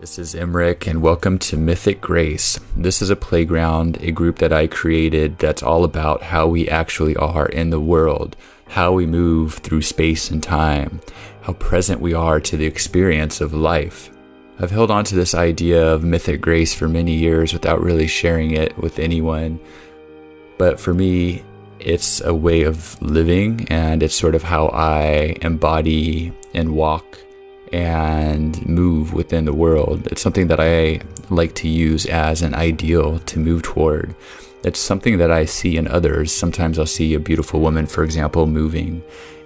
This is Emric, and welcome to Mythic Grace. This is a playground, a group that I created that's all about how we actually are in the world, how we move through space and time, how present we are to the experience of life. I've held on to this idea of Mythic Grace for many years without really sharing it with anyone, but for me, it's a way of living, and it's sort of how I embody and walk and move within the world. It's something that I like to use as an ideal to move toward. It's something that I see in others. Sometimes I'll see a beautiful woman, for example, moving,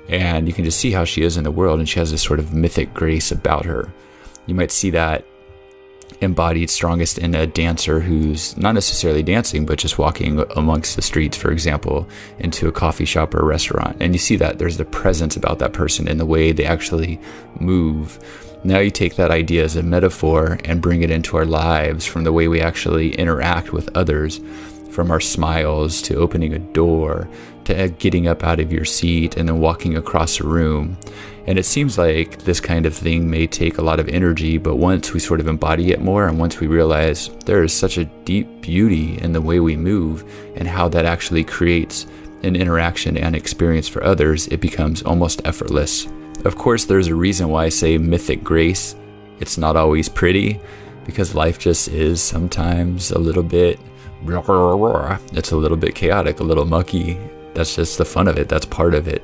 and you can just see how she is in the world, and she has this sort of mythic grace about her. You might see that embodied strongest in a dancer who's not necessarily dancing, but just walking amongst the streets, for example, into a coffee shop or a restaurant. And you see that there's the presence about that person in the way they actually move. Now you take that idea as a metaphor and bring it into our lives, from the way we actually interact with others, from our smiles to opening a door to getting up out of your seat and then walking across a room. And it seems like this kind of thing may take a lot of energy, but once we sort of embody it more, and once we realize there is such a deep beauty in the way we move and how that actually creates an interaction and experience for others, it becomes almost effortless. Of course, there's a reason why I say mythic grace. It's not always pretty, because life just is sometimes a little bit, it's a little bit chaotic, a little mucky. That's just the fun of it. That's part of it.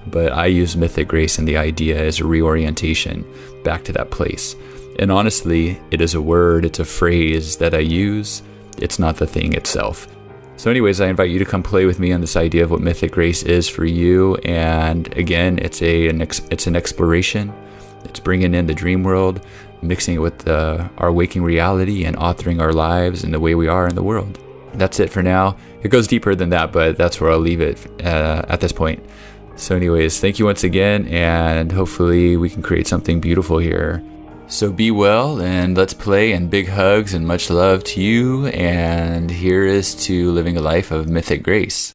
But I use mythic grace and the idea as a reorientation back to that place. And honestly, it is a word, it's a phrase that I use. It's not the thing itself. So anyways, I invite you to come play with me on this idea of what mythic grace is for you. And again, it's an exploration. It's bringing in the dream world, mixing it with our waking reality, and authoring our lives and the way we are in the world. That's it for now. It goes deeper than that, but that's where I'll leave it at this point. So anyways, thank you once again, and hopefully we can create something beautiful here. So be well, and let's play, and big hugs and much love to you, and here is to living a life of mythic grace.